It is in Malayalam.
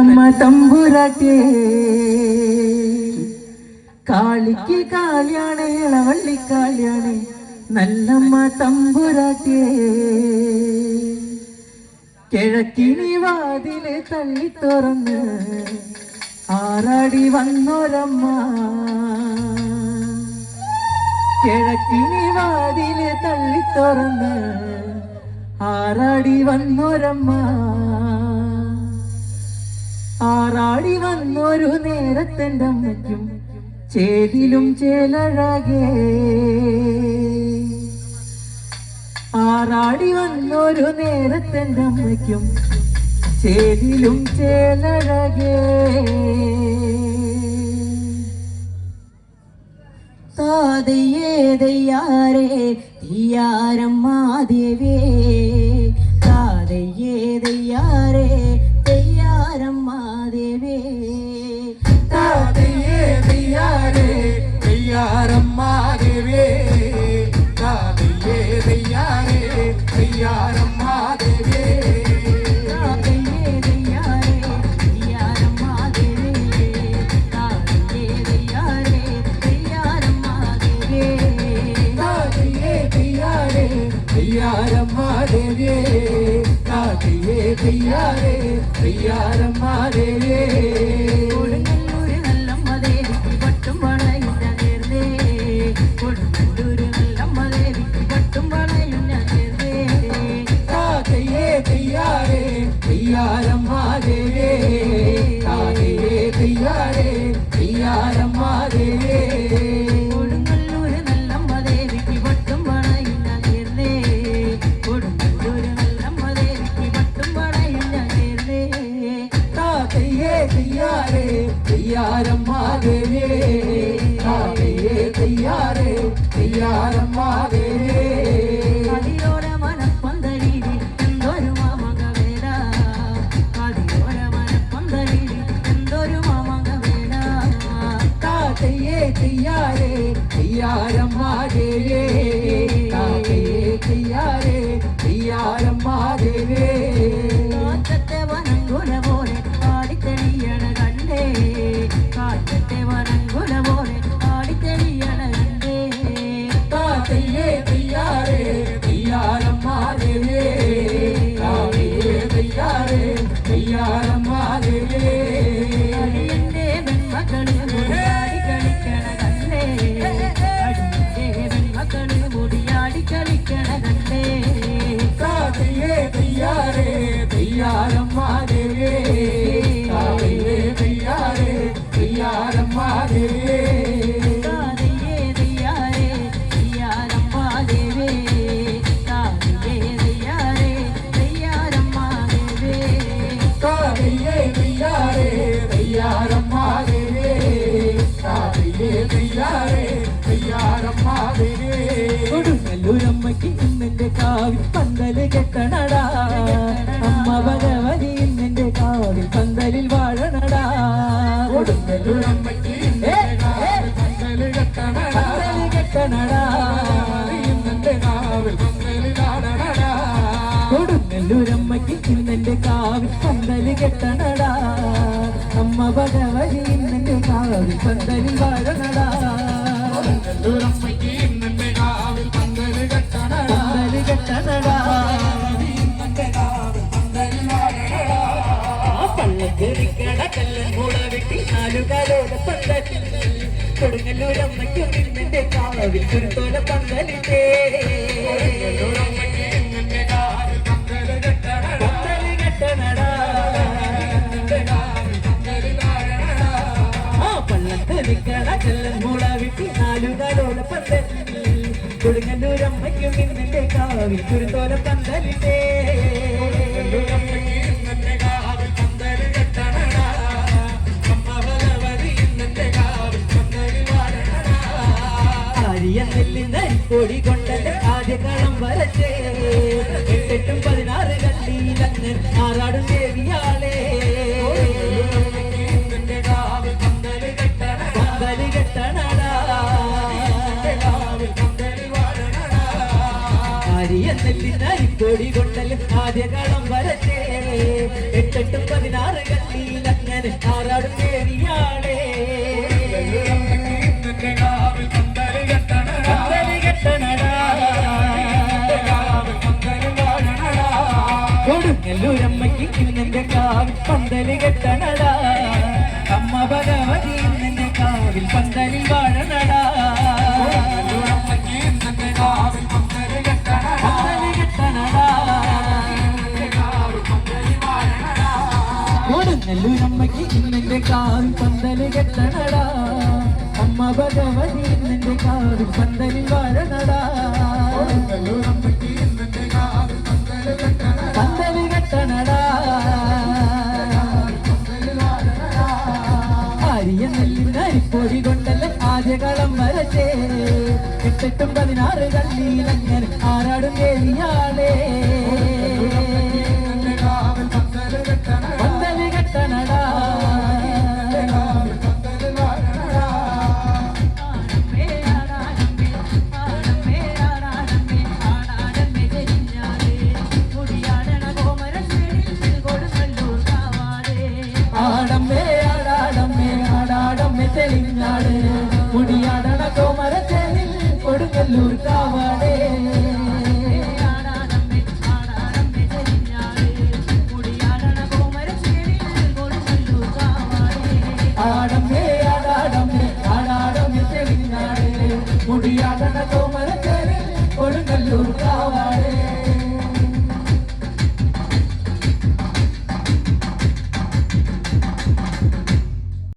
കല്ലമ്മ തമ്പുരാട്ടേ കാളിക്ക് കാളിയാണ് ഇളവള്ളിക്കാളിയാണ് നല്ലമ്മ തമ്പുരാട്ടേ കിഴക്കിനി വാതില് തള്ളി തുറന്ന് ആറാടി വന്നോരമ്മ കിഴക്കിനി വാതില് തള്ളി തുറന്ന് ആറാടി വന്നോരമ്മ ആറാടി വന്നൊരു നേരത്തെൻ്റെ അമ്മയ്ക്കും ചേതിലും ചേലഴകേ ആറാടി വന്നൊരു നേരത്തെൻ്റെ അമ്മയ്ക്കും ചേതിലും ചേലഴകേ താതയ്യേ ദയ്യാരേ തീയാരമ്മ ദേവേ താതയ്യേ ദയ്യാരേ തെയ്യാരമ്മ ദേവേ താതയ്യേ ദയ്യാരേ തെയ്യാരമ്മ ദേവേ താതയ്യേ ദയ്യാരേ തെയ്യാരമ്മ ദേവേ താതയ്യേ ദയ്യാരേ തെയ്യാരമ്മ ദേവേ താതയ്യേ ദയ്യാരേ തെയ്യാരമ്മ ദേവേ താതയ്യേ ദയ്യാരേ തെയ്യാരമ്മ ദേവേ താതയ്യേ ദയ്യാരേ തെയ്യാരമ്മ ദേവേ കൊടുങ്ങല്ലൂര് നല്ലമ്മ ദേവിക്ക് പട്ടും വളയുന്ന നേർന്നേ കൊടുങ്ങല്ലൂര് നല്ലമ്മ ദേവിക്ക് പട്ടും വളയുന്ന നേർന്നേ താതയ്യേ ദയ്യാരേ തെയ്യാരമ്മ ദേവേ താതയ്യേ ദയ്യാരേ തെയ്യാരമ്മ ദേവേ കൊടുങ്ങല്ലൂര് നല്ലമ്മ ദേവിക്ക് പട്ടും വളയുന്ന നേർന്നേ കൊടുങ്ങല്ലൂര് നല്ലമ്മ ദേവിക്ക് പട്ടും വളയുന്ന നേർന്നേ താതയ്യേ ദയ്യാരേ തെയ്യാരമ്മ ദേവേ താതയ്യേ ദയ്യാരേ തെയ്യാരമ്മ ദേവേ അതിയോര മനപ്പന്തലിൽ എന്തൊരു മാമകവേല അതിയോര മനപ്പന്തലിൽ എന്തൊരു മാമകവേല താതയ്യേ ദയ്യാരേ തെയ്യാരമ്മ ദേവേ താതയ്യേ ദയ്യാരേ തെയ്യാരമ്മ ദേവേ കാറ്റത്തെ വനങ്കുല പോലെ ആടിത്തെളിയണ കണ്ടേ കാറ്റത്തെ വനങ്കുല പോലെ ആടിത്തെളിയണ കണ്ടേ താതയ്യേ ദയ്യാരേ തെയ്യാരമ്മ ദേവേ താതയ്യേ ദയ്യാരേ തെയ്യാരമ്മ ദേവേ അടിയന്റെ പെൺമക്കള് മുടിയാടി കളിക്കണ കണ്ടേ അടിയന്റെ പെൺമക്കള് മുടിയാടി കളിക്കണ കണ്ടേ താതയ്യേ ദയ്യാരേ തെയ്യാരമ്മ ദേവേ താതയ്യേ ദയ്യാരേ തെയ്യാരമ്മ ദേവേ താതയ്യേ ദയ്യാരേ തെയ്യാരമ്മ ദേവേ താതയ്യേ ദയ്യാരേ തെയ്യാരമ്മ ദേവേ താതയ്യേ ദയ്യാരേ തെയ്യാരമ്മ ദേവേ താതയ്യേ ദയ്യാരേ തെയ്യാരമ്മ ദേവേ കൊടുങ്ങല്ലൂരമ്മയ്ക്ക് ഇന്നെന്റെ കാവിൽ പന്തല് കെട്ടണടാ അമ്മ ഭഗവതി ഇന്നെന്റെ കാവിൽ പന്തലിൽ വാഴണടാ കൊടുങ്ങല്ലൂരമ്മയ്ക്ക് ഇന്നത്തെ കാവിൽ പന്തല് കെട്ടണടാ പന്തല് കെട്ടണടാ ഇന്നത്തെ കാവിൽ പന്തലിലാടണടാ കൊടുങ്ങല്ലൂരമ്മയ്ക്ക് ഇന്നെന്റെ കാവിൽ പന്തല് കെട്ടണടാ അമ്മ ഭഗവതി ഇന്നെന്റെ കാവിൽ പന്തലിൽ വാഴണടാ കൊടുങ്ങല്ലൂരമ്മയ്ക്ക് ഇന്നത്തെ കാവിൽ പന്തല് കെട്ടണടാ പന്തല് കെട്ടണടാ ഇന്നത്തെ കാവിൽ പന്തലിലാടണടാ പള്ളക്കെറിക്കട കല്ലൻ കൂട വെട്ടി നാലുകാലോല പന്തലിൽ കൊടുങ്ങല്ലൂരമ്മയ്ക്കും ഇന്നെന്റെ കാവിൽ കുരുത്തോല പന്തലിന്റെ കൊടുങ്ങല്ലൂരമ്മയ്ക്ക് ഇന്നത്തെ കാവിൽ പന്തല് കെട്ടണടാ പന്തല് കെട്ടണടാ ഇന്നത്തെ കാവിൽ പന്തലിലാടണടാ ആ പള്ളക്കെറിക്കട കല്ലൻ കൂട വെട്ടി നാലുകാലോല പന്തലിൽ കൊടുങ്ങല്ലൂരമ്മയ്ക്കും ഇന്നെന്റെ കാവിൽ കുരുത്തോല പന്തലിന്റെ കൊടുങ്ങല്ലൂരമ്മയ്ക്ക് ഇന്നത്തെ കാവിൽ പന്തല് കെട്ടണടാ അമ്മ ഭഗവതി ഇന്നത്തെ കാവിൽ പന്തലിലാടണടാ ആര്യ നെല്ലിന് പൊടി കൊണ്ടന്റെ ആദ്യ കളം വരച്ചേ 8 16 കല്ലിലങ്ങ് ആറാടും ദേവിയാളേ ഇന്നത്തെ കാവിൽ പന്തല് കെട്ടണടാ പന്തല് കെട്ടണടാ ഇന്നത്തെ കാവിൽ പന്തലിലാടണടാ ആര്യ നെല്ലിന് പൊടി കൊണ്ടല് ആദ്യ കളം വരച്ചേ 8 16 കല്ലിലങ്ങ് പന്തല് കെട്ടണടാ അമ്മ ഭഗവതി നിന്റെ കാവിൽ പന്തലിൽ വാഴണടാ പന്തല് കെട്ടണടാ കൊടുങ്ങല്ലൂരമ്മയ്ക്ക് നിന്റെ കാവിൽ പന്തല് കെട്ടണടാ അമ്മ ഭഗവതി നിന്റെ കാവിൽ പന്തലിൽ വാഴണടാ പന്തല് കെട്ടണടാ അരിയ നെല്ലിന് അരിപ്പൊടി കൊണ്ടല്ലേ ആദ്യകളം വരച്ചേ 8 16 കല്ലിയിലങ്ങനെ ആരാടും ദേവിയാളേ പന്തല് കെട്ടണടാ തെളിഞ്ഞാട് മുടിയാടണ കോമരത്തേനിൽ കൊടുങ്ങല്ലൂർ കാവാടേ ആടമ്മേ ആടാടമ്മേ ആടാടമ്മേ തെളിഞ്ഞാട് മുടിയാ